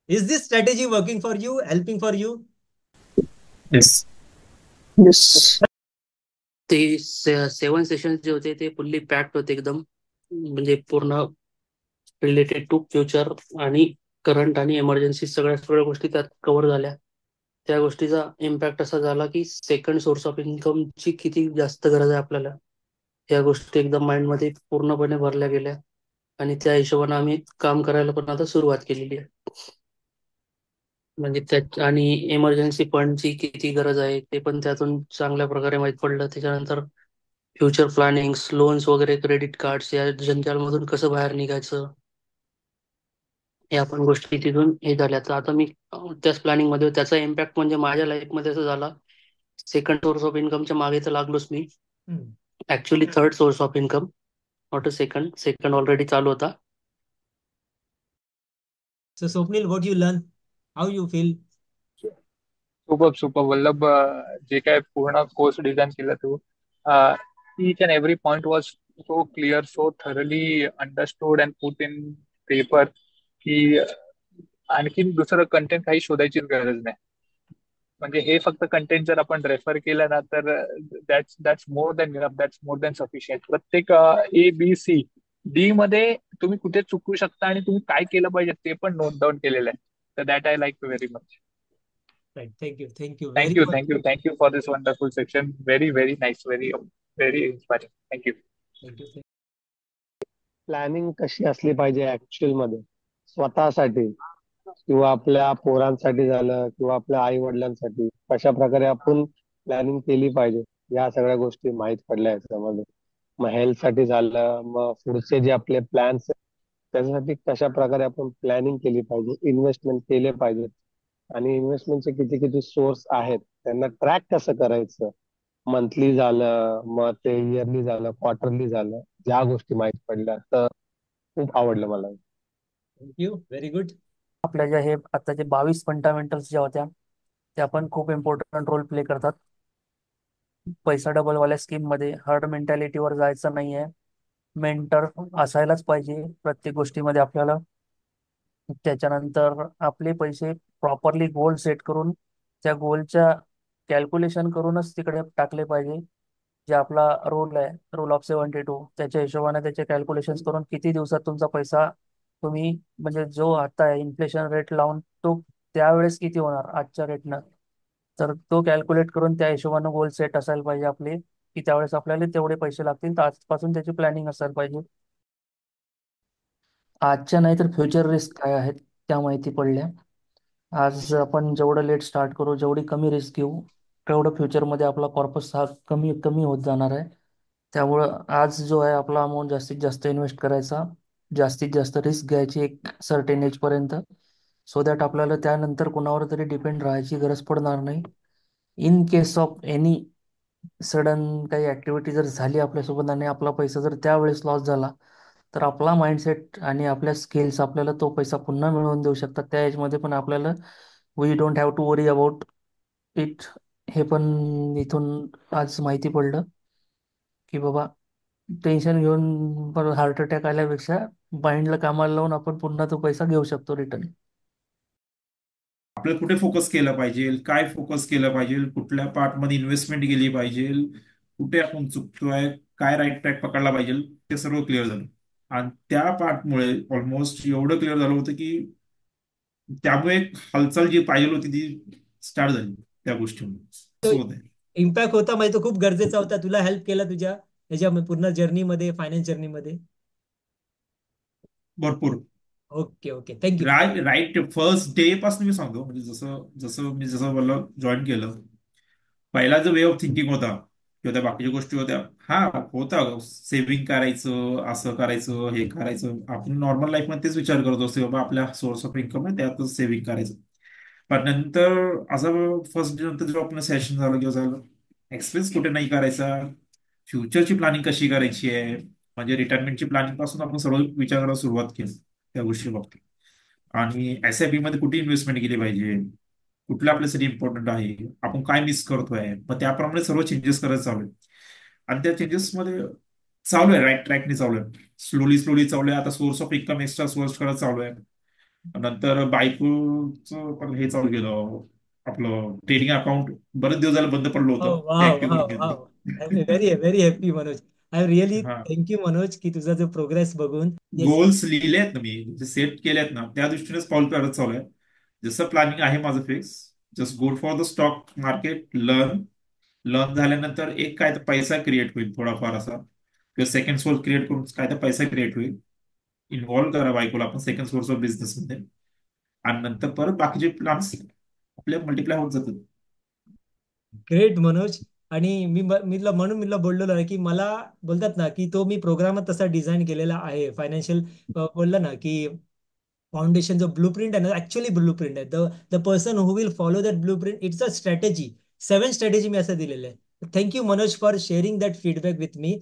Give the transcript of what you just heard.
Is this strategy working for you, helping for you? Yes. Yes. ते 7 session जे होते ते फुल्ली पॅक्ड होते एकदम. म्हणजे पूर्ण रिलेटेड टू फ्युचर आणि करंट आणि इमर्जन्सी सगळ्या सगळ्या गोष्टी त्यात कव्हर झाल्या. त्या गोष्टीचा इम्पॅक्ट असा झाला की सेकंड सोर्स ऑफ इन्कमची किती जास्त गरज आहे आपल्याला, या गोष्टी एकदम माइंडमध्ये पूर्णपणे भरल्या गेल्या. आणि त्या हिशोबाने आम्ही काम करायला पण आता सुरुवात केलेली आहे. म्हणजे त्या आणि इमर्जन्सी फंडची किती गरज आहे ते पण त्यातून चांगल्या प्रकारे माहीत पडलं. त्याच्यानंतर फ्युचर प्लॅनिंग, लोन्स वगैरे, क्रेडिट कार्ड्स या जंजालमधून कसं बाहेर निघायचं, या पण गोष्टी तिथून हे झाल्या. तर आता मी त्याच प्लॅनिंग मध्ये, त्याचा इम्पॅक्ट म्हणजे माझ्या लाईफमध्ये असं झाला. सेकंड सोर्स ऑफ इन्कमच्या मागे तर लागलोच मी. Hmm. Actually third source of income, not a second. Second already चालू होता. So Swapnil, what you learn? How you feel? Super super Vallabh, जे काय पूर्ण कोर्स डिझाईन केला तू, each and every point was so clear, so thoroughly understood and put in paper की आणखीन दुसरं content काही शोधायचीच गरज नाही. म्हणजे हे फक्त कंटेंट जर आपण रेफर केलं ना तर that's more than enough, that's more than sufficient. प्रत्येक A B C D मध्ये तुम्ही कुठे चुकू शकता आणि तुम्ही काय केलं पाहिजे ते पण नोट डाऊन केलेलं आहे. तर that I like very much. Right. Thank you. Thank you very Thank you, much. thank you, thank you for this wonderful section. Very, very nice, very inspiring. Thank you. Thank you. Planning कशी असली पाहिजे actual मध्ये स्वतःसाठी किंवा आपल्या पोरांसाठी झालं किंवा आपल्या आई वडिलांसाठी, कशा प्रकारे आपण प्लॅनिंग केली पाहिजे, या सगळ्या गोष्टी माहीत पडल्या याच्यामध्ये. मग हेल्थ साठी झालं, मग पुढचे जे आपले प्लॅन्स त्याच्यासाठी कशा प्रकारे आपण प्लॅनिंग केली पाहिजे, इन्व्हेस्टमेंट केले पाहिजे, आणि इन्व्हेस्टमेंटचे किती किती सोर्स आहेत त्यांना ट्रॅक कसं करायचं. मंथली झालं, मग ते इयरली झालं, क्वार्टरली झालं, ज्या गोष्टी माहीत पडल्या तर खूप आवडलं मला. Thank you. Very good. आपल्या ज्या हे आताचे 22 फंडामेंटल्स ज्या होत्या त्या पण खूप इम्पॉर्टंट रोल प्ले करतात. पैसा डबल वाल्या स्कीम मध्ये हर्ड मेंटॅलिटीवर जायचं नाहीये. मेंटर असायलाच पाहिजे प्रत्येक गोष्टीमध्ये आपल्याला. त्याच्यानंतर आपले पैसे प्रॉपरली गोल सेट करून त्या गोलच्या कॅल्क्युलेशन करूनच तिकडे टाकले पाहिजे. जे आपला रोल आहे, रूल ऑफ 72, त्याच्या हिशोबाने त्याचे कॅल्क्युलेशन करून किती दिवसात तुमचा पैसा तुम्ही, म्हणजे जो आता इन्फ्लेशन रेट लावून तो त्यावेळेस किती होणार आजच्या रेटनं, तर तो कॅल्क्युलेट करून त्या हिशोबाने गोल सेट असायला पाहिजे आपले, की त्यावेळेस आपल्याला तेवढे पैसे लागतील. तर आजपासून त्याची प्लॅनिंग असायला पाहिजे. आजच्या नाही तर फ्युचर रिस्क काय आहेत त्या माहिती पडल्या. आज आपण जेवढं लेट स्टार्ट करू, जेवढी कमी रिस्क घेऊ, तेवढं फ्युचरमध्ये आपला पर्पस हा कमी कमी होत जाणार आहे. त्यामुळं आज जो आहे आपला अमाऊंट जास्तीत जास्त इन्व्हेस्ट करायचा, जास्तीत जास्त रिस्क घ्यायची एक सर्टेन एजपर्यंत, सो दॅट आपल्याला त्यानंतर कुणावर तरी डिपेंड राहायची गरज पडणार नाही. In case of any sudden काही ऍक्टिव्हिटी जर झाली आपल्यासोबत आणि आपला पैसा जर त्यावेळेस लॉस झाला, तर आपला माइंडसेट आणि आपल्या स्किल्स आपल्याला तो पैसा पुन्हा मिळवून देऊ शकतात. त्या एजमध्ये पण आपल्याला we don't have to worry about it. हे पण इथून आज माहिती पडलं की बाबा, टेन्शन घेऊन परत हार्ट अटॅक आल्यापेक्षा माइंडला कामाला लावून आपण पुन्हा तो पैसा घेऊ शकतो रिटर्न. आपल्याला कुठे फोकस केलं पाहिजे, काय फोकस केलं पाहिजे, कुठल्या पार्टमध्ये इन्व्हेस्टमेंट केली पाहिजे, कुठे आपण चुकतोय, काय राईट ट्रॅक पकडला पाहिजे, ते सर्व क्लिअर झालं. आणि त्या पार्टमुळे ऑलमोस्ट एवढं क्लिअर झालं होतं की त्यामुळे एक हालचाल जी पाहिजे होती ती स्टार्ट झाली त्या गोष्टीमुळे. तो असं होतंय. इम्पॅक्ट होता म्हणजे तो खूप गरजेचा होता. तुला हेल्प केला तुझ्या याच्या पूर्ण जर्नीमध्ये, फायनान्स जर्नीमध्ये. भरपूर. Okay okay. Thank you. Right right first day पासून मी सांगतो, म्हणजे जसं जसं मी जसं मला जॉईन केलं, पहिला जो वे ऑफ थिंकिंग होता किंवा त्या बाकीच्या गोष्टी होत्या, हा होता सेव्हिंग करायचं, असं करायचं, हे करायचं. आपण नॉर्मल लाईफमध्ये तेच विचार करत असतो बाबा आपल्या सोर्स ऑफ इन्कम आहे त्यातच सेव्हिंग करायचं. पण नंतर असं फर्स्ट डे नंतर जेव्हा आपण सेशन झालं किंवा झालं, एक्सपेन्स कुठे नाही करायचा, फ्युचरची प्लॅनिंग कशी करायची आहे, म्हणजे रिटायरमेंटची प्लॅनिंग पासून आपण सर्व विचार करायला सुरुवात केली त्या गोष्टी बाबतीत. आणि SIP मध्ये कुठे इन्व्हेस्टमेंट केली पाहिजे, कुठलं आपल्यासाठी इम्पॉर्टंट आहे, आपण काय मिस करतोय, मग त्याप्रमाणे सर्व चेंजेस करायला चालू आहे. आणि त्या चेंजेस मध्ये चालू आहे, राईट ट्रॅकने चालू आहे, स्लोली स्लोली चालू आहे. आता source of income extra source करायला चालू आहे. नंतर बायकोचं पण हे चालू केलं, आपलं ट्रेडिंग अकाउंट. बरेच दिवस झालं बंद पडलं वाव होतं, ते वाव ऍक्टिव्ह वाव करून घेतलं. Wow. I am very very happy Manoj. I am really हा, थँक्यू मनोज की तुझा जो प्रोग्रेस बघून. येस. गोल्स लिहिले आहेत ना मी, जे सेट केले आहेत ना, त्या दृष्टीनेच पाऊल करत चालू आहे. जसं प्लॅनिंग आहे माझं fix, just go for the stock market, learn. Learn झाल्यानंतर एक काय तर पैसा क्रिएट होईल थोडाफार असा, किंवा सेकंड सोर्स क्रिएट करून काय तर पैसा क्रिएट होईल. इन्व्हॉल्व करा बायकोला आपण सेकंड सोर्स ऑफ बिझनेसमध्ये. आणि नंतर परत बाकीचे प्लॅन्स आपले मल्टिप्लाय होत जातात. ग्रेट मनोज. आणि म्हणून मी बोललेलो आहे की मला बोलतात ना की तो मी प्रोग्रामच तसा डिझाईन केलेला आहे फायनान्शियल. बोललं ना की फाउंडेशन जो ब्लू प्रिंट आहे ना, ऍक्च्युअली ब्लू प्रिंट आहे. The person who will follow that blueprint, it's a strategy. 7 strategy मी असं दिलेलं आहे. Thank you Manoj for sharing that feedback with me.